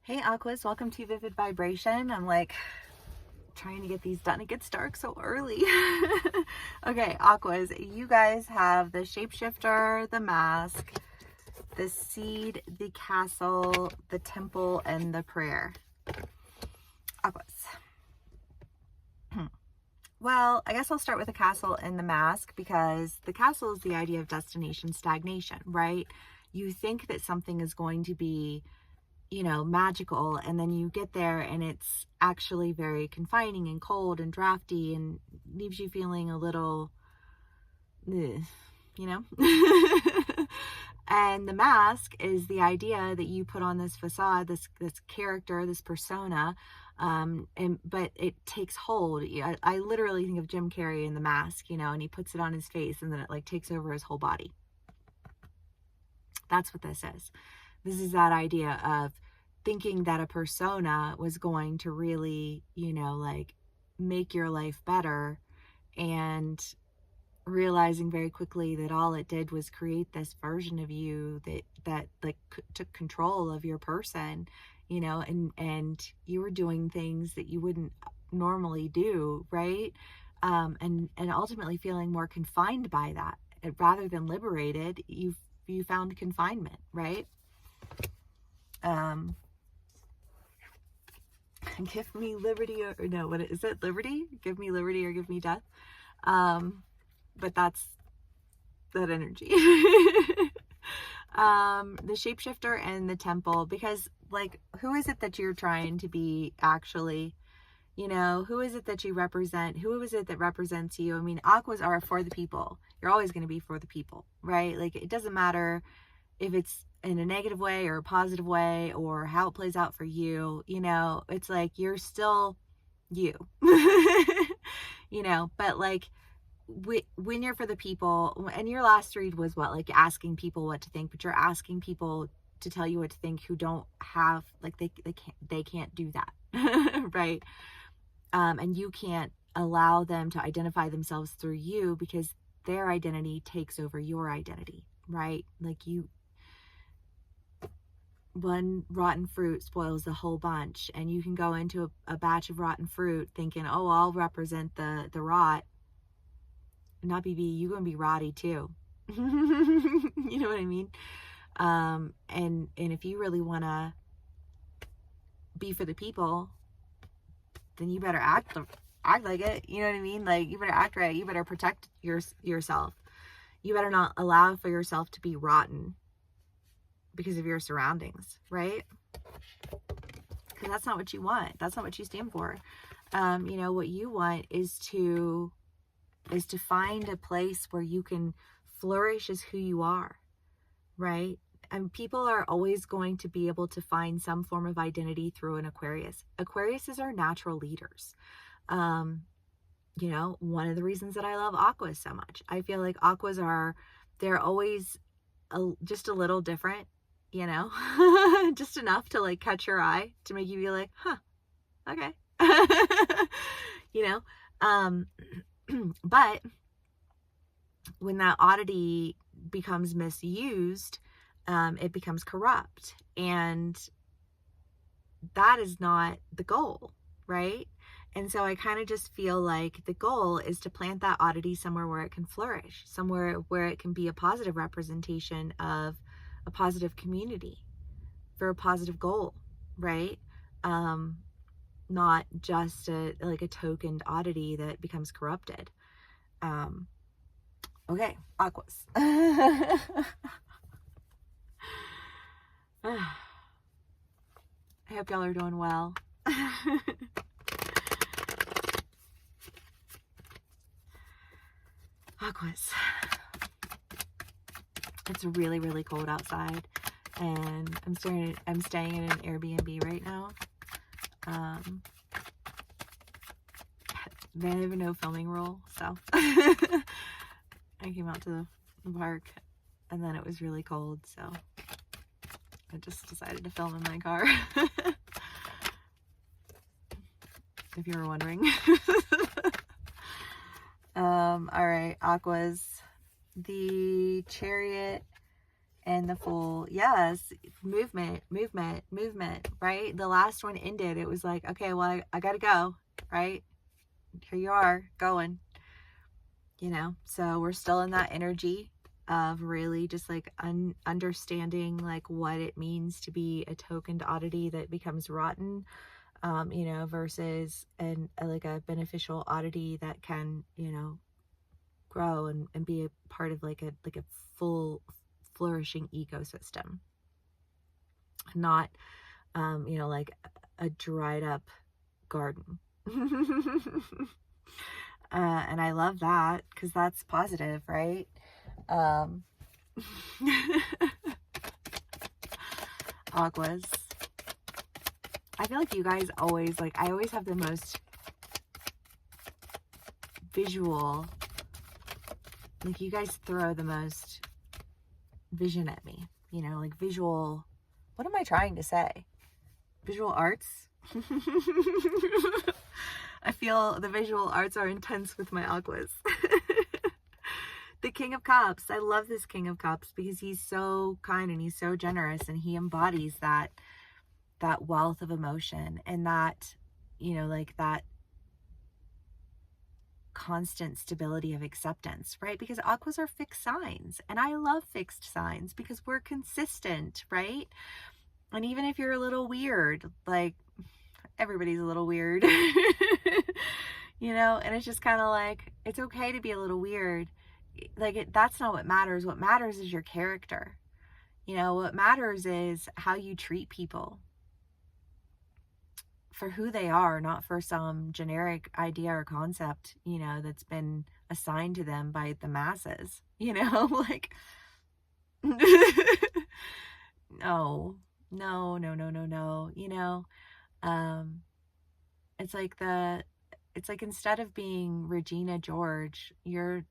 Hey Aquas, welcome to Vivid Vibration. I'm like trying to get these done. It gets dark so early. Okay, Aquas, you guys have the shapeshifter, the mask, the seed, the castle, the temple, and the prayer. Aquas. Well, I guess I'll start with the castle and the mask, because the castle is the idea of destination stagnation, right? You think that something is going to be, magical, and then you get there and it's actually very confining and cold and drafty and leaves you feeling a little, ugh, you know? And the mask is the idea that you put on this facade, this character, this persona, but it takes hold. I literally think of Jim Carrey in The Mask, and he puts it on his face and then it like takes over his whole body. That's what this is. This is that idea of thinking that a persona was going to really, like make your life better, and realizing very quickly that all it did was create this version of you that like took control of your person, and you were doing things that you wouldn't normally do, right? And ultimately feeling more confined by that rather than liberated. You found confinement, right? Give me liberty, or no, what is it? Liberty? Give me liberty or give me death. But that's that energy. The shapeshifter and the temple, because like, who is it that you're trying to be actually? Who is it that you represent? Who is it that represents you? I mean, aquas are for the people. You're always going to be for the people, right? Like, it doesn't matter if it's in a negative way or a positive way, or how it plays out for you. It's like you're still you. But like, when you're for the people, and your last read was what, like asking people what to think, but you're asking people to tell you what to think who don't have, like, they can't do that. Right? And you can't allow them to identify themselves through you, because their identity takes over your identity, right? Like, one rotten fruit spoils the whole bunch, and you can go into a batch of rotten fruit thinking, oh, I'll represent the rot. Not BB, you're gonna be rotty too. You know what I mean? And if you really want to be for the people, then you better act like it. You know what I mean? Like, you better act right. You better protect yourself. You better not allow for yourself to be rotten because of your surroundings, right? Because that's not what you want. That's not what you stand for. What you want is to find a place where you can flourish as who you are, right? And people are always going to be able to find some form of identity through an Aquarius. Aquariuses are natural leaders. One of the reasons that I love aquas so much, I feel like aquas they're always just a little different, just enough to like catch your eye, to make you be like, huh, okay. But when that oddity becomes misused, it becomes corrupt, and that is not the goal, right? And so I kind of just feel like the goal is to plant that oddity somewhere where it can flourish, somewhere where it can be a positive representation of a positive community for a positive goal, right? Not just a tokened oddity that becomes corrupted. Okay, aquas. I hope y'all are doing well. Aquas. It's really, really cold outside, and I'm staying in an Airbnb right now. They have no filming rule, so I came out to the park, and then it was really cold, so I just decided to film in my car. If you were wondering. All right, aquas. The Chariot and the Fool. Yes, movement, movement, movement, right? The last one ended. It was like, okay, well, I gotta go, right? Here you are, going, you know? So we're still in that energy of really just like understanding like what it means to be a tokened oddity that becomes rotten, you know, versus like a beneficial oddity that can, you know, grow and be a part of like a full flourishing ecosystem, not you know, like a dried up garden. And I love that because that's positive, right? Aquas, I feel like you guys always, like, I always have the most visual, like, you guys throw the most vision at me, you know, like visual, what am I trying to say? Visual arts? I feel the visual arts are intense with my Aquas. The King of Cups. I love this King of Cups because he's so kind and he's so generous, and he embodies that wealth of emotion and that, you know, like that constant stability of acceptance, right? Because Aquas are fixed signs, and I love fixed signs because we're consistent, right? And even if you're a little weird, like, everybody's a little weird, you know, and it's just kind of like, it's okay to be a little weird. Like, that's not what matters. What matters is your character. You know, what matters is how you treat people for who they are, not for some generic idea or concept, you know, that's been assigned to them by the masses, you know, like, no, you know, it's like instead of being Regina George, you're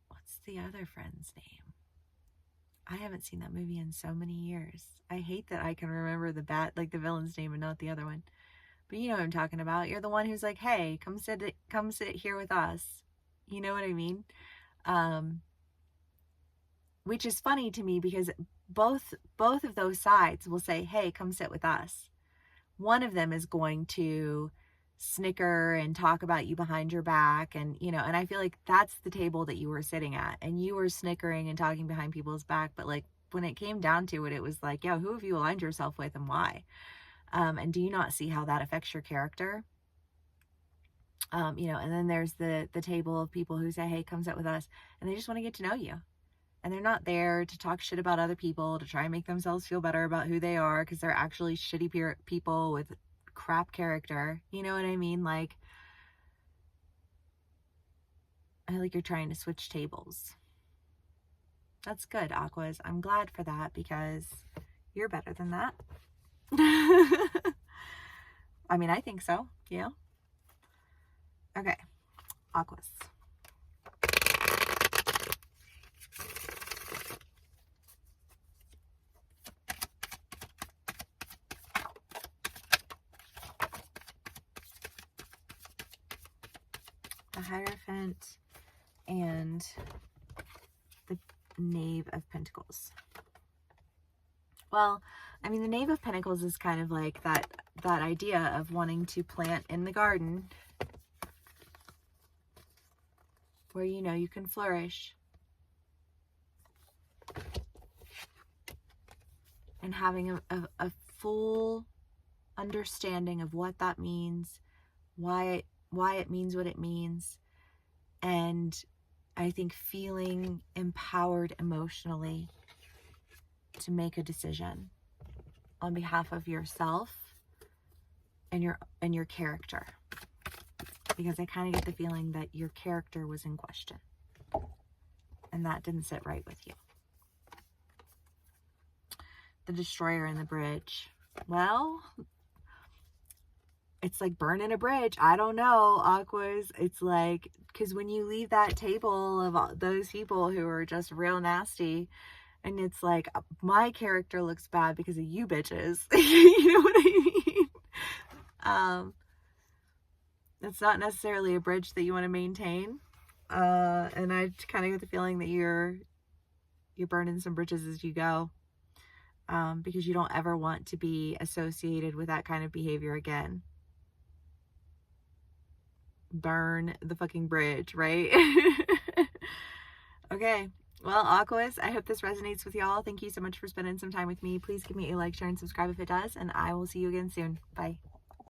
what's the other friend's name? I haven't seen that movie in so many years. I hate that I can remember the villain's name and not the other one. But you know what I'm talking about. You're the one who's like, hey, come sit here with us. You know what I mean? Which is funny to me because both of those sides will say, hey, come sit with us. One of them is going to snicker and talk about you behind your back, and you know, and I feel like that's the table that you were sitting at, and you were snickering and talking behind people's back, but like when it came down to it, it was like, yeah, who have you aligned yourself with and why? And do you not see how that affects your character? You know, and then there's the table of people who say, hey, come sit with us, and they just want to get to know you. And they're not there to talk shit about other people, to try and make themselves feel better about who they are, because they're actually shitty people with crap character. You know what I mean? Like, I feel like you're trying to switch tables. That's good, Aquas. I'm glad for that because you're better than that. I mean, I think so. Yeah. Okay. Aquas. The Hierophant and the Knave of Pentacles. Well, I mean, the Knave of Pentacles is kind of like that idea of wanting to plant in the garden where, you know, you can flourish, and having a full understanding of what that means, why it means what it means, and I think feeling empowered emotionally to make a decision on behalf of yourself and your character, because I kind of get the feeling that your character was in question and that didn't sit right with you. The Destroyer and the Bridge. Well, it's like burning a bridge. I don't know, Aquas. It's like, because when you leave that table of all those people who are just real nasty, and it's like, my character looks bad because of you bitches. You know what I mean? It's not necessarily a bridge that you want to maintain. And I kind of get the feeling that you're burning some bridges as you go, because you don't ever want to be associated with that kind of behavior again. Burn the fucking bridge, right? Okay. Well, Aquarius, I hope this resonates with y'all. Thank you so much for spending some time with me. Please give me a like, share, and subscribe if it does, and I will see you again soon. Bye.